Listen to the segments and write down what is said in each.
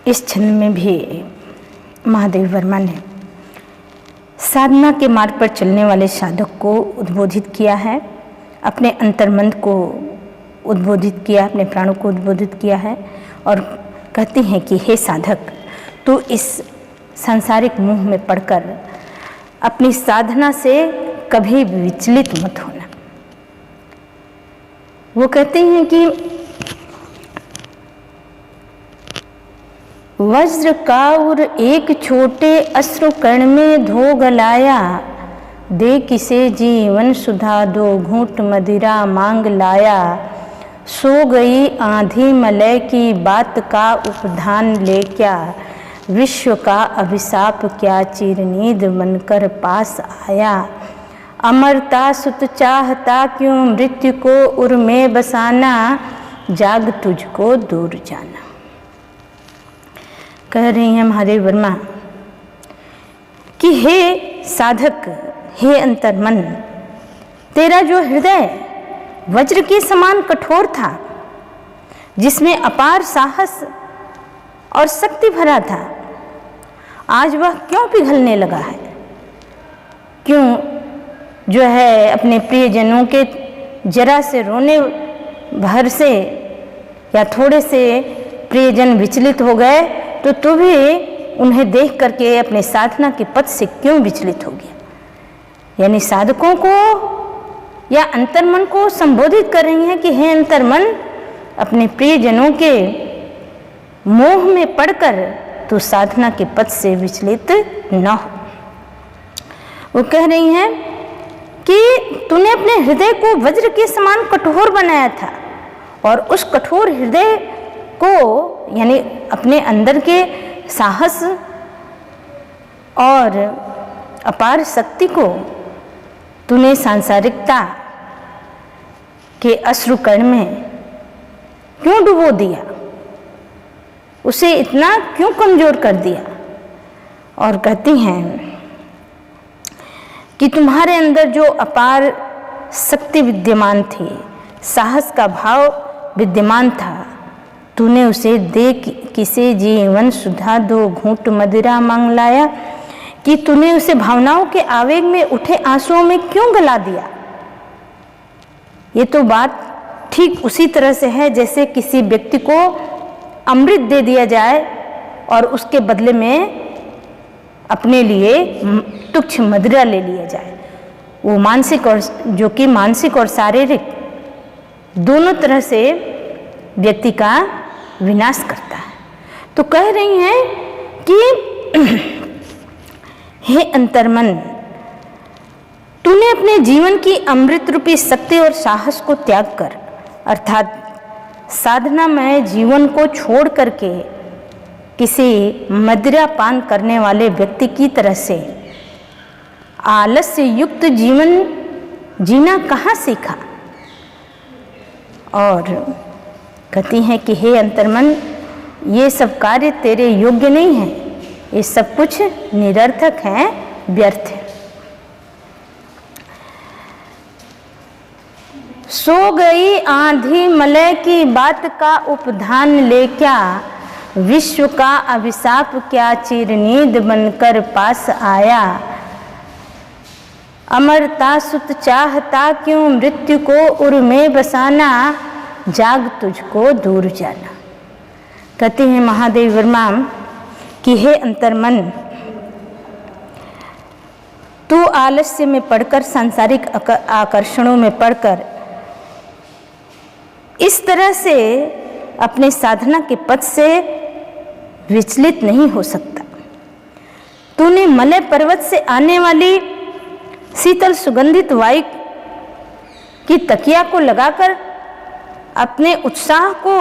इस छंद में भी महादेव वर्मा ने साधना के मार्ग पर चलने वाले साधक को उद्बोधित किया है, अपने अंतर्मन को उद्बोधित किया, अपने प्राणों को उद्बोधित किया है और कहते हैं कि हे साधक, तू इस सांसारिक मोह में पड़कर अपनी साधना से कभी भी विचलित मत होना। वो कहते हैं कि वज्र काउर एक छोटे अश्रु कण में धो गलाया, दे किसे जीवन सुधा दो घूंट मदिरा मांग लाया। सो गई आंधी मलय की बात का उपधान ले क्या, विश्व का अभिशाप क्या चिरनीद बनकर पास आया। अमरता सुत चाहता क्यों मृत्यु को उर में बसाना, जाग तुझको दूर जाना। कह रही हैं महादेव वर्मा कि हे साधक, हे अंतर्मन, तेरा जो हृदय वज्र के समान कठोर था, जिसमें अपार साहस और शक्ति भरा था, आज वह क्यों पिघलने लगा है? क्यों जो है अपने प्रियजनों के जरा से रोने भर से या थोड़े से प्रियजन विचलित हो गए तो तू भी उन्हें देख करके अपने साधना के पथ से क्यों विचलित हो गया? यानी साधकों को या अंतर्मन को संबोधित कर रही हैं कि हे अंतर्मन, अपने प्रियजनों के मोह में पड़कर तू साधना के पथ से विचलित न हो। वो कह रही हैं कि तूने अपने हृदय को वज्र के समान कठोर बनाया था और उस कठोर हृदय को यानी अपने अंदर के साहस और अपार शक्ति को तूने सांसारिकता के अश्रुकण में क्यों डुबो दिया, उसे इतना क्यों कमजोर कर दिया? और कहती हैं कि तुम्हारे अंदर जो अपार शक्ति विद्यमान थी, साहस का भाव विद्यमान था, तूने उसे दे किसे जीवन सुधा दो घूंट मदिरा मांग लाया, कि तूने उसे भावनाओं के आवेग में उठे आंसुओं में क्यों गला दिया। ये तो बात ठीक उसी तरह से है जैसे किसी व्यक्ति को अमृत दे दिया जाए और उसके बदले में अपने लिए तुच्छ मदिरा ले लिया जाए। वो मानसिक और जो कि मानसिक और शारीरिक दोनों तरह से व्यक्ति का विनाश करता है। तो कह रही हैं कि हे अंतर्मन, तूने अपने जीवन की अमृत रूपी शक्ति और साहस को त्याग कर अर्थात साधनामय जीवन को छोड़ करके किसी मदिरा पान करने वाले व्यक्ति की तरह से आलस्य युक्त जीवन जीना कहाँ सीखा? और कहती हैं कि हे अंतर्मन, ये सब कार्य तेरे योग्य नहीं है, ये सब कुछ निरर्थक है, व्यर्थ है। सो गई आंधी मलय की बात का उपधान ले क्या, विश्व का अभिशाप क्या चिरनीद बनकर पास आया। अमरता सुत चाहता क्यों मृत्यु को उर में बसाना, जाग तुझको दूर जाना। कहते हैं महादेव वर्मा कि हे अंतर्मन, तू आलस्य में पड़कर, सांसारिक आकर्षणों में पड़कर इस तरह से अपने साधना के पथ से विचलित नहीं हो सकता। तूने मलय पर्वत से आने वाली शीतल सुगंधित वायु की तकिया को लगाकर अपने उत्साह को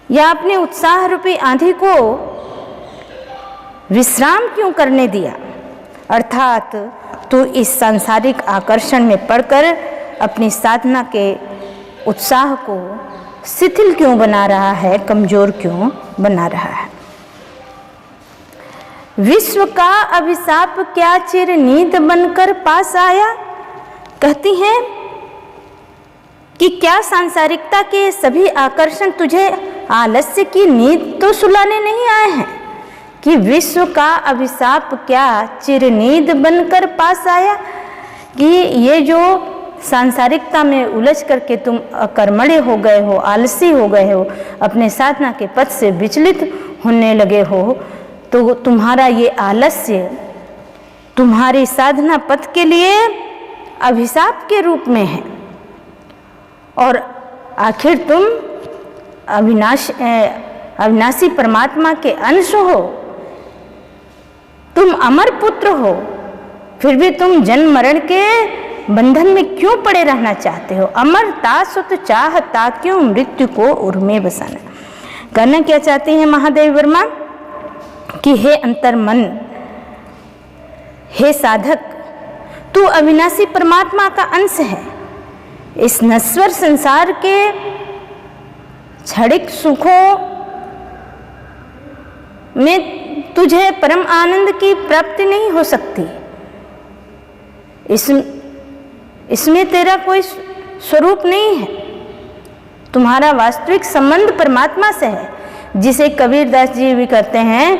या अपने उत्साह रूपी आंधी को विश्राम क्यों करने दिया? अर्थात तू इस सांसारिक आकर्षण में पड़कर अपनी साधना के उत्साह को शिथिल क्यों बना रहा है, कमजोर क्यों बना रहा है? विश्व का अभिशाप क्या चिरनीद बनकर पास आया। कहती हैं कि क्या सांसारिकता के सभी आकर्षण तुझे आलस्य की नींद तो सुलाने नहीं आए हैं, कि विश्व का अभिशाप क्या चिरनींद बनकर पास आया, कि ये जो सांसारिकता में उलझ करके तुम अकर्मण्य हो गए हो, आलसी हो गए हो, अपने साधना के पथ से विचलित होने लगे हो, तो तुम्हारा ये आलस्य तुम्हारी साधना पथ के लिए अभिशाप के रूप में है। और आखिर तुम अविनाशी परमात्मा के अंश हो, तुम अमर पुत्र हो, फिर भी तुम जन्म मरण के बंधन में क्यों पड़े रहना चाहते हो? अमरता सुत चाहता क्यों मृत्यु को उर में बसाना। कहना क्या चाहते हैं महादेव वर्मा कि हे अंतर्मन, हे साधक, तू अविनाशी परमात्मा का अंश है। इस नश्वर संसार के क्षणिक सुखों में तुझे परम आनंद की प्राप्ति नहीं हो सकती। इसमें तेरा कोई स्वरूप नहीं है। तुम्हारा वास्तविक संबंध परमात्मा से है, जिसे कबीरदास जी भी कहते हैं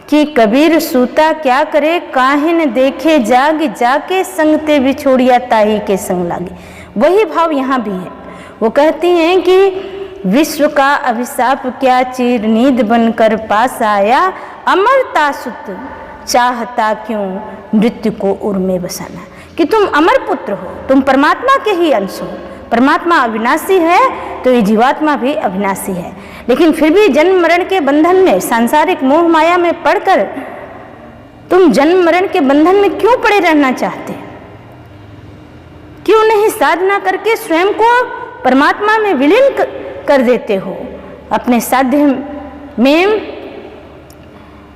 कि कबीर सूता क्या करे काहे न देखे जाग, जाके संग ते बिछोड़िया ताही के संग लागे। वही भाव यहाँ भी है। वो कहती हैं कि विश्व का अभिशाप क्या चिरनींद बनकर पास आया, अमरता सुत चाहता क्यों मृत्यु को उर में बसाना। कि तुम अमर पुत्र हो, तुम परमात्मा के ही अंश हो। परमात्मा अविनाशी है तो ये जीवात्मा भी अविनाशी है, लेकिन फिर भी जन्म मरण के बंधन में, सांसारिक मोह माया में पड़कर तुम जन्म मरण के बंधन में क्यों पड़े रहना चाहते? क्यों नहीं साधना करके स्वयं को परमात्मा में विलीन कर देते हो, अपने साध्य में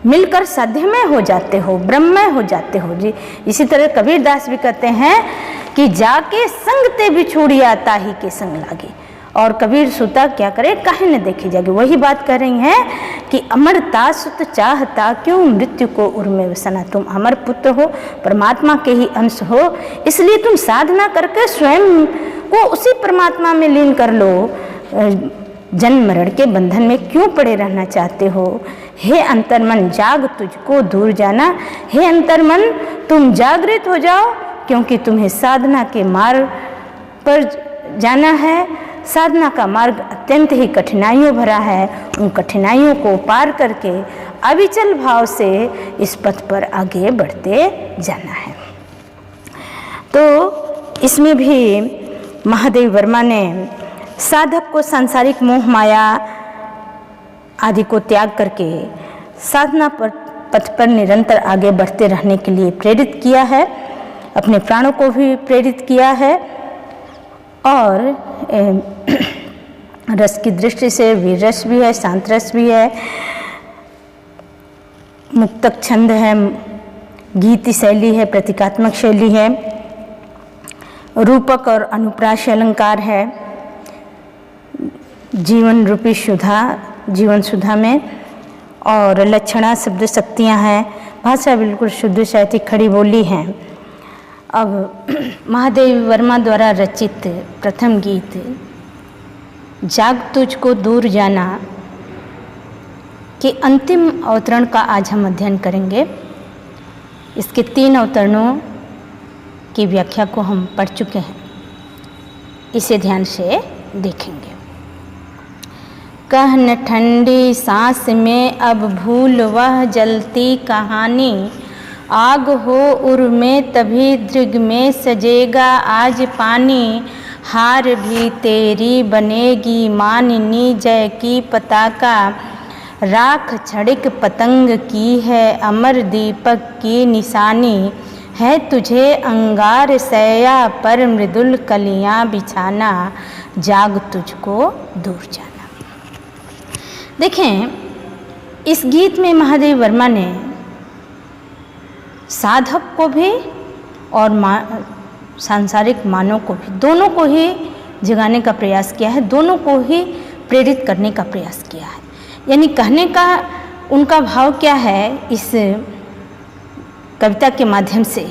मिलकर साध्यमय हो जाते हो, ब्रह्ममय हो जाते हो जी। इसी तरह कबीरदास भी कहते हैं कि जाके संग ते बिछोड़िया ताही के संग लागे। और कबीर सुता क्या करे काहे न देखी जागे। वही बात कर रही हैं कि अमरता सुत चाहता क्यों मृत्यु को उर में बसाना। तुम अमर पुत्र हो, परमात्मा के ही अंश हो, इसलिए तुम साधना करके स्वयं को उसी परमात्मा में लीन कर लो। जन्म मरण के बंधन में क्यों पड़े रहना चाहते हो? हे अंतर्मन, जाग तुझको दूर जाना। हे अंतर्मन, तुम जागृत हो जाओ, क्योंकि तुम्हें साधना के मार्ग पर जाना है। साधना का मार्ग अत्यंत ही कठिनाइयों भरा है। उन कठिनाइयों को पार करके अविचल भाव से इस पथ पर आगे बढ़ते जाना है। तो इसमें भी महादेव वर्मा ने साधक को सांसारिक मोह माया आदि को त्याग करके साधना पर पथ पर निरंतर आगे बढ़ते रहने के लिए प्रेरित किया है। अपने प्राणों को भी प्रेरित किया है। और रस की दृष्टि से वीर रस भी है, शांत रस भी है, मुक्तक छंद है, गीति शैली है, प्रतीकात्मक शैली है, रूपक और अनुप्रास अलंकार है, जीवन रूपी सुधा, जीवन सुधा में, और लक्षणा शब्द शक्तियाँ हैं। भाषा बिल्कुल शुद्ध साहित्यिक खड़ी बोली हैं। अब महादेव वर्मा द्वारा रचित प्रथम गीत जाग तुझको दूर जाना के अंतिम अवतरण का आज हम अध्ययन करेंगे। इसके 3 अवतरणों की व्याख्या को हम पढ़ चुके हैं, इसे ध्यान से देखेंगे। कहन ठंडी सांस में अब भूल वह जलती कहानी, आग हो उर में तभी दृग में सजेगा आज पानी, हार भी तेरी बनेगी मानिनी जय की पताका, राख छड़िक पतंग की है अमर दीपक की निशानी, है तुझे अंगार सैया पर मृदुल कलियां बिछाना, जाग तुझको दूर जाना। देखें, इस गीत में महादेव वर्मा ने साधक को भी और सांसारिक मानव को भी, दोनों को ही जगाने का प्रयास किया है, दोनों को ही प्रेरित करने का प्रयास किया है। यानी कहने का उनका भाव क्या है इस कविता के माध्यम से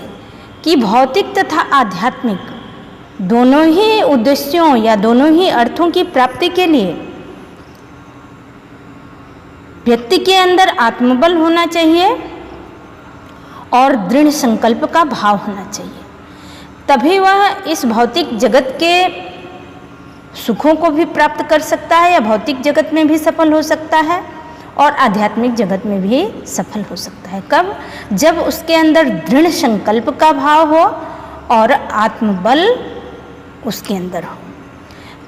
कि भौतिक तथा आध्यात्मिक दोनों ही उद्देश्यों या दोनों ही अर्थों की प्राप्ति के लिए व्यक्ति के अंदर आत्मबल होना चाहिए और दृढ़ संकल्प का भाव होना चाहिए। तभी वह इस भौतिक जगत के सुखों को भी प्राप्त कर सकता है या भौतिक जगत में भी सफल हो सकता है और आध्यात्मिक जगत में भी सफल हो सकता है। कब? जब उसके अंदर दृढ़ संकल्प का भाव हो और आत्मबल उसके अंदर हो।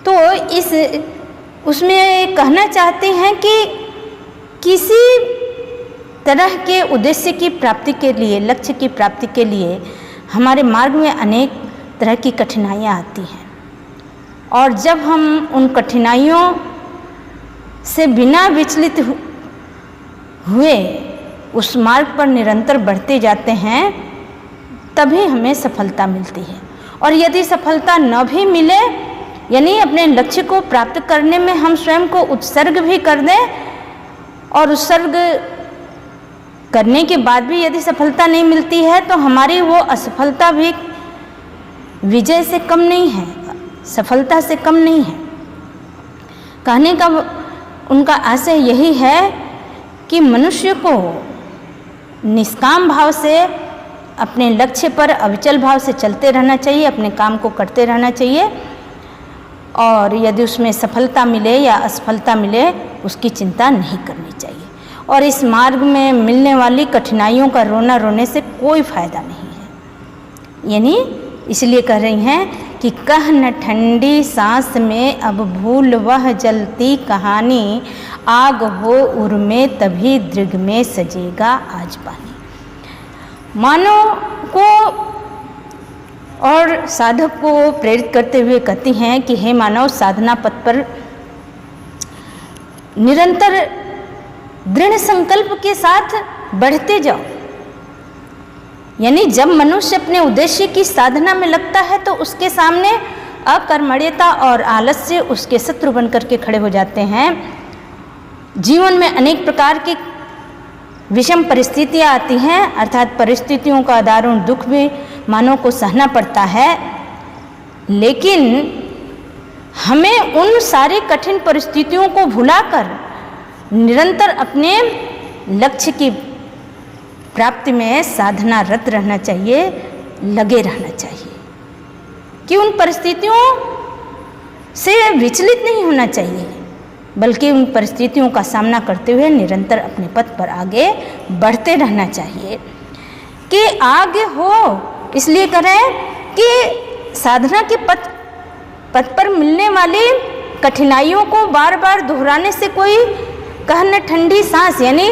तो उसमें कहना चाहते हैं कि किसी तरह के उद्देश्य की प्राप्ति के लिए, लक्ष्य की प्राप्ति के लिए हमारे मार्ग में अनेक तरह की कठिनाइयाँ आती हैं और जब हम उन कठिनाइयों से बिना विचलित हुए उस मार्ग पर निरंतर बढ़ते जाते हैं तभी हमें सफलता मिलती है। और यदि सफलता न भी मिले, यानी अपने लक्ष्य को प्राप्त करने में हम स्वयं को उत्सर्ग भी कर दें और उत्सर्ग करने के बाद भी यदि सफलता नहीं मिलती है तो हमारी वो असफलता भी विजय से कम नहीं है, सफलता से कम नहीं है। कहने का उनका आशय यही है कि मनुष्य को निष्काम भाव से अपने लक्ष्य पर अविचल भाव से चलते रहना चाहिए, अपने काम को करते रहना चाहिए और यदि उसमें सफलता मिले या असफलता मिले उसकी चिंता नहीं करनी चाहिए। और इस मार्ग में मिलने वाली कठिनाइयों का रोना रोने से कोई फायदा नहीं है। यानी इसलिए कह रही हैं कि कह न ठंडी सांस में अब भूल वह जलती कहानी, आग हो उर में तभी दृग में सजेगा आज पानी। मानव को और साधक को प्रेरित करते हुए कहती हैं कि हे मानव, साधना पथ पर निरंतर दृढ़ संकल्प के साथ बढ़ते जाओ। यानी जब मनुष्य अपने उद्देश्य की साधना में लगता है तो उसके सामने अकर्मण्यता और आलस्य उसके शत्रु बनकर के खड़े हो जाते हैं। जीवन में अनेक प्रकार की विषम परिस्थितियाँ आती हैं, अर्थात परिस्थितियों का दारुण दुख भी मानव को सहना पड़ता है, लेकिन हमें उन सारी कठिन परिस्थितियों को भुलाकर निरंतर अपने लक्ष्य की प्राप्ति में साधनारत रहना चाहिए, लगे रहना चाहिए कि उन परिस्थितियों से विचलित नहीं होना चाहिए, बल्कि उन परिस्थितियों का सामना करते हुए निरंतर अपने पथ पर आगे बढ़ते रहना चाहिए। कि आगे हो इसलिए करें कि साधना के पथ पर मिलने वाली कठिनाइयों को बार बार दोहराने से कोई कहने ठंडी सांस, यानी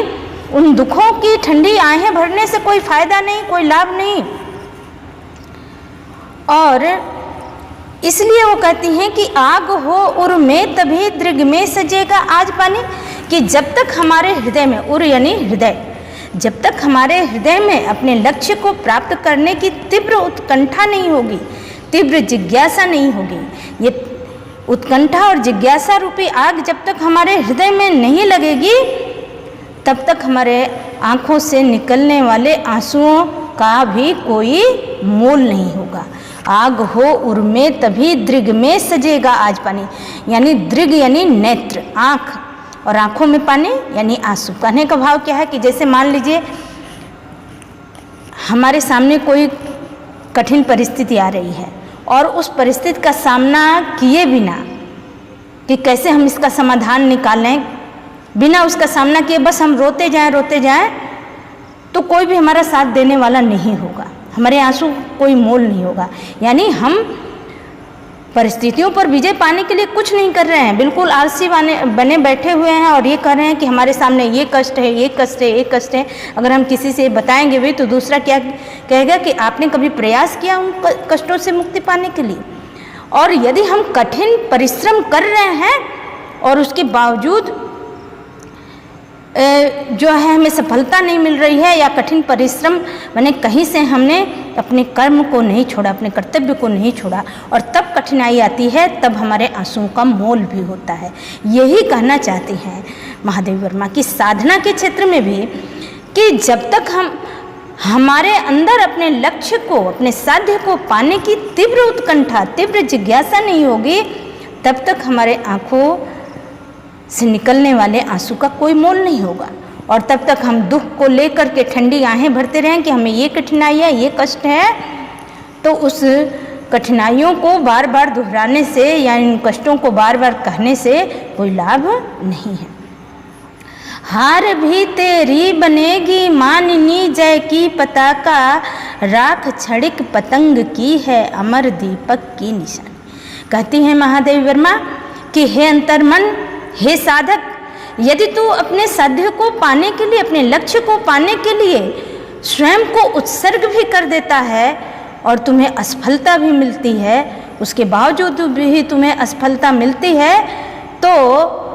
उन दुखों की ठंडी आहें भरने से कोई फायदा नहीं, कोई लाभ नहीं। और इसलिए वो कहती हैं कि आग हो उर में तभी दृग में सजेगा आज पानी। कि जब तक हमारे हृदय में, उर यानी हृदय, जब तक हमारे हृदय में अपने लक्ष्य को प्राप्त करने की तीव्र उत्कंठा नहीं होगी, तीव्र जिज्ञासा नहीं होगी, ये उत्कंठा और जिज्ञासा रूपी आग जब तक हमारे हृदय में नहीं लगेगी तब तक हमारे आँखों से निकलने वाले आंसुओं का भी कोई मोल नहीं होगा। आग हो उर में तभी दृग में सजेगा आज पानी। यानी दृग यानी नेत्र, आँख, और आँखों में पानी यानी आंसू। कहने का भाव क्या है कि जैसे मान लीजिए हमारे सामने कोई कठिन परिस्थिति आ रही है और उस परिस्थिति का सामना किए बिना कि कैसे हम इसका समाधान निकालें, बिना उसका सामना किए बस हम रोते जाएं तो कोई भी हमारा साथ देने वाला नहीं होगा, हमारे आंसू कोई मोल नहीं होगा। यानी हम परिस्थितियों पर विजय पाने के लिए कुछ नहीं कर रहे हैं, बिल्कुल आलसी बने बैठे हुए हैं और ये कह रहे हैं कि हमारे सामने ये कष्ट है, ये कष्ट है, ये कष्ट है। अगर हम किसी से बताएंगे भी तो दूसरा क्या कहेगा कि आपने कभी प्रयास किया उन कष्टों से मुक्ति पाने के लिए। और यदि हम कठिन परिश्रम कर रहे हैं और उसके बावजूद जो है हमें सफलता नहीं मिल रही है या कठिन परिश्रम मैंने कहीं से हमने अपने कर्म को नहीं छोड़ा, अपने कर्तव्य को नहीं छोड़ा और तब कठिनाई आती है, तब हमारे आंसुओं का मोल भी होता है। यही कहना चाहती हैं महादेवी वर्मा की साधना के क्षेत्र में भी कि जब तक हम हमारे अंदर अपने लक्ष्य को, अपने साध्य को पाने की तीव्र उत्कंठा, तीव्र जिज्ञासा नहीं होगी, तब तक हमारे आंखों से निकलने वाले आंसू का कोई मोल नहीं होगा। और तब तक हम दुख को लेकर के ठंडी आहें भरते रहें कि हमें ये कठिनाई है, ये कष्ट है, तो उस कठिनाइयों को बार बार दोहराने से या इन कष्टों को बार बार कहने से कोई लाभ नहीं है। हार भी तेरी बनेगी माननी जय की पताका, राख छड़िक पतंग की है अमर दीपक की निशानी। कहती हैं महादेवी वर्मा कि हे अंतर्मन, हे साधक, यदि तू अपने साध्य को पाने के लिए, अपने लक्ष्य को पाने के लिए स्वयं को उत्सर्ग भी कर देता है और तुम्हें असफलता भी मिलती है, उसके बावजूद भी तुम्हें असफलता मिलती है, तो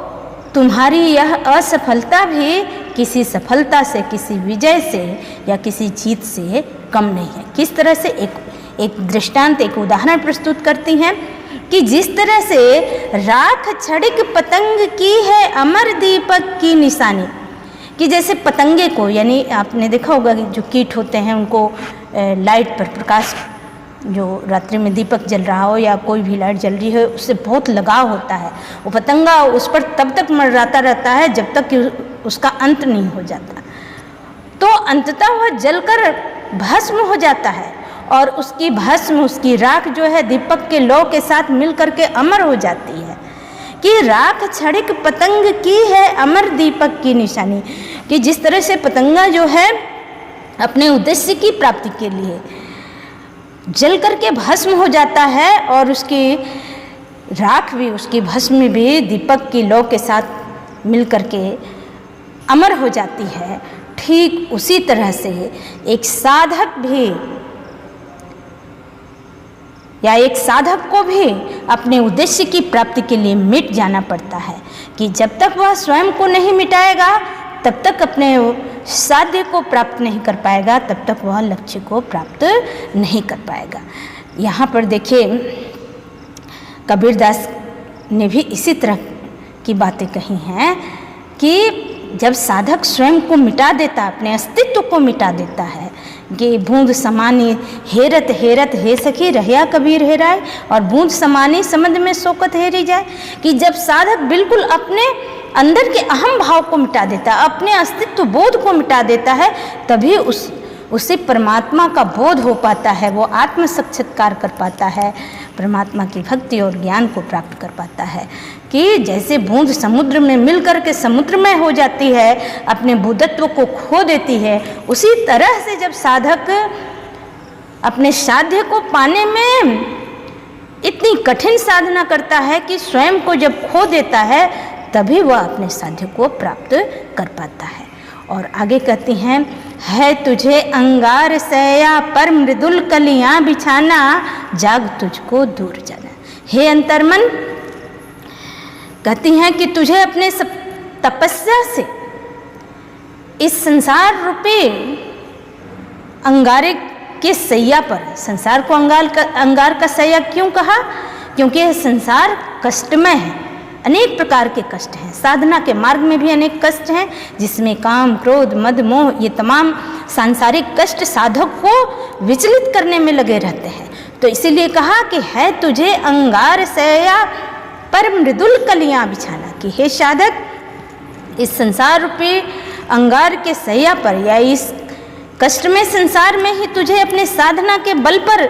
तुम्हारी यह असफलता भी किसी सफलता से, किसी विजय से या किसी जीत से कम नहीं है। किस तरह से? एक दृष्टांत, एक उदाहरण प्रस्तुत करती हैं कि जिस तरह से राख छड़िक पतंग की है अमर दीपक की निशानी, कि जैसे पतंगे को, यानी आपने देखा होगा कि जो कीट होते हैं उनको लाइट पर, प्रकाश, जो रात्रि में दीपक जल रहा हो या कोई भी लाइट जल रही है, उससे बहुत लगाव होता है। वो पतंगा उस पर तब तक मंडराता रहता है जब तक कि उसका अंत नहीं हो जाता, तो अंततः वह जलकर भस्म हो जाता है और उसकी भस्म, उसकी राख जो है दीपक के लौ के साथ मिल करके अमर हो जाती है। कि राख छड़िक पतंग की है अमर दीपक की निशानी, कि जिस तरह से पतंगा जो है अपने उद्देश्य की प्राप्ति के लिए जल करके भस्म हो जाता है और उसकी राख भी, उसकी भस्म भी दीपक की लौ के साथ मिल करके अमर हो जाती है, ठीक उसी तरह से एक साधक भी या एक साधक को भी अपने उद्देश्य की प्राप्ति के लिए मिट जाना पड़ता है। कि जब तक वह स्वयं को नहीं मिटाएगा तब तक अपने साध्य को प्राप्त नहीं कर पाएगा, तब तक वह लक्ष्य को प्राप्त नहीं कर पाएगा। यहाँ पर देखिए कबीरदास ने भी इसी तरह की बातें कही हैं कि जब साधक स्वयं को मिटा देता, अपने अस्तित्व को मिटा देता है, कि बूंद समानी हेरत हेरत हे सखी रहया कबीर हेराय, और बूंद समानी समझ में शोकत हेरी जाए, कि जब साधक बिल्कुल अपने अंदर के अहम भाव को मिटा देता है, अपने अस्तित्व बोध को मिटा देता है, तभी उसे परमात्मा का बोध हो पाता है, वो आत्म साक्षात्कार कर पाता है, परमात्मा की भक्ति और ज्ञान को प्राप्त कर पाता है। कि जैसे बूंद समुद्र में मिल करके समुद्र में हो जाती है, अपने बुद्धत्व को खो देती है, उसी तरह से जब साधक अपने साध्य को पाने में इतनी कठिन साधना करता है कि स्वयं को जब खो देता है, तभी वह अपने साध्य को प्राप्त कर पाता है। और आगे कहती हैं, है तुझे अंगार सया पर मृदुल कलियां बिछाना, जाग तुझको दूर जाना। हे अंतर्मन, कहती हैं कि तुझे अपने सब तपस्या से इस संसार रूपी अंगारे के सैया पर, संसार को अंगार का सैया क्यों कहा? क्योंकि यह संसार कष्टमय है, अनेक प्रकार के कष्ट हैं, साधना के मार्ग में भी अनेक कष्ट हैं, जिसमें काम, क्रोध, मद, मोह, ये तमाम सांसारिक कष्ट साधक को विचलित करने में लगे रहते हैं। तो इसीलिए कहा कि है तुझे अंगार सैया पर मृदुल कलियां बिछाना, कि हे साधक, इस संसार रूपी अंगार के सैया पर या इस कष्ट में संसार में ही तुझे अपने साधना के बल पर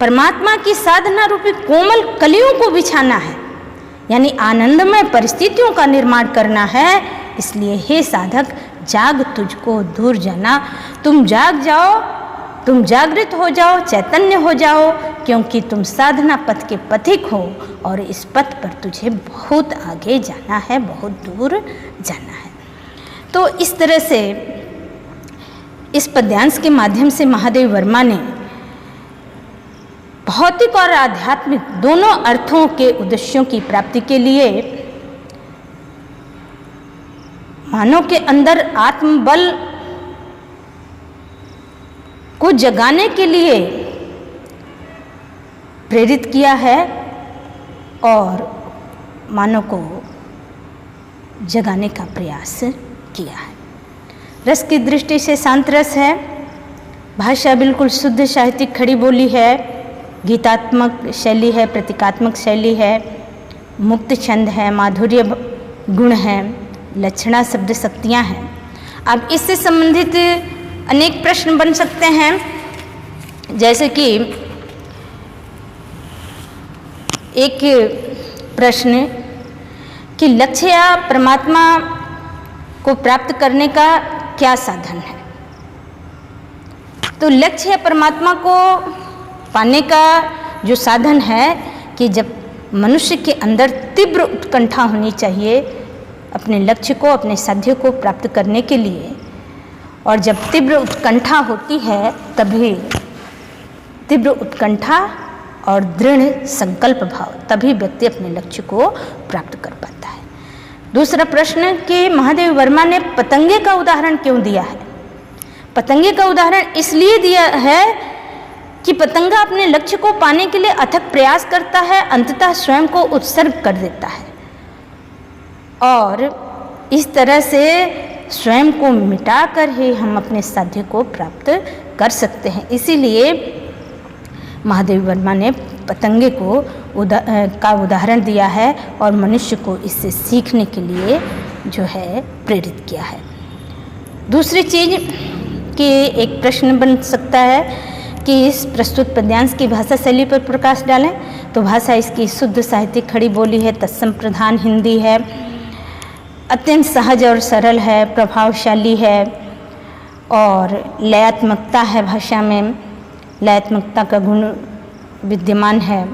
परमात्मा की साधना रूपी कोमल कलियों को बिछाना है, यानी आनंदमय परिस्थितियों का निर्माण करना है। इसलिए हे साधक, जाग तुझको दूर जाना, तुम जाग जाओ, तुम जागृत हो जाओ, चैतन्य हो जाओ, क्योंकि तुम साधना पथ के पथिक हो और इस पथ पर तुझे बहुत आगे जाना है, बहुत दूर जाना है। तो इस तरह से इस पद्यांश के माध्यम से महादेव वर्मा ने भौतिक और आध्यात्मिक दोनों अर्थों के उद्देश्यों की प्राप्ति के लिए मानव के अंदर आत्मबल को जगाने के लिए प्रेरित किया है और मानव को जगाने का प्रयास किया है। रस की दृष्टि से शांत रस है, भाषा बिल्कुल शुद्ध साहित्यिक खड़ी बोली है, गीतात्मक शैली है, प्रतीकात्मक शैली है, मुक्त छंद है, माधुर्य गुण है, लक्षणा शब्द शक्तियाँ हैं। अब इससे संबंधित अनेक प्रश्न बन सकते हैं, जैसे कि एक प्रश्न कि लक्ष्य या परमात्मा को प्राप्त करने का क्या साधन है। तो लक्ष्य या परमात्मा को पाने का जो साधन है कि जब मनुष्य के अंदर तीव्र उत्कंठा होनी चाहिए अपने लक्ष्य को, अपने साध्य को प्राप्त करने के लिए, और जब तीव्र उत्कंठा होती है तभी तीव्र उत्कंठा और दृढ़ संकल्प भाव, तभी व्यक्ति अपने लक्ष्य को प्राप्त कर पाता है। दूसरा प्रश्न कि महादेव वर्मा ने पतंगे का उदाहरण क्यों दिया है। पतंगे का उदाहरण इसलिए दिया है कि पतंगा अपने लक्ष्य को पाने के लिए अथक प्रयास करता है, अंततः स्वयं को उत्सर्ग कर देता है और इस तरह से स्वयं को मिटाकर ही हम अपने साध्य को प्राप्त कर सकते हैं। इसीलिए महादेव वर्मा ने पतंगे को का उदाहरण दिया है और मनुष्य को इससे सीखने के लिए जो है प्रेरित किया है। दूसरी चीज कि एक प्रश्न बन सकता है कि इस प्रस्तुत पद्यांश की भाषा शैली पर प्रकाश डालें। तो भाषा इसकी शुद्ध साहित्यिक खड़ी बोली है, तत्सम प्रधान हिंदी है, अत्यंत सहज और सरल है, प्रभावशाली है और लयात्मकता है, भाषा में लयात्मकता का गुण विद्यमान है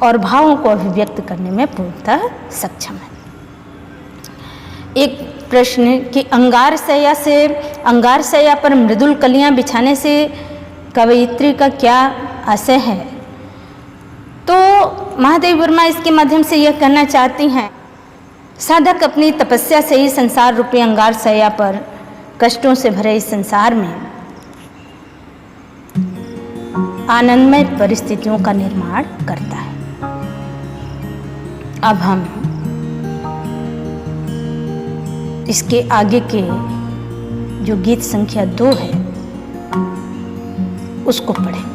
और भावों को अभिव्यक्त करने में पूर्णतः सक्षम है। एक प्रश्न कि अंगार शैया पर मृदुल कलियां बिछाने से कवयित्री का क्या आशय है। तो महादेव वर्मा इसके माध्यम से यह कहना चाहती हैं, साधक अपनी तपस्या से ही संसार रूपी अंगार शैया पर कष्टों से भरे इस संसार में आनंदमय परिस्थितियों का निर्माण करता है। अब हम इसके आगे के जो गीत संख्या 2 है उसको पढ़ें।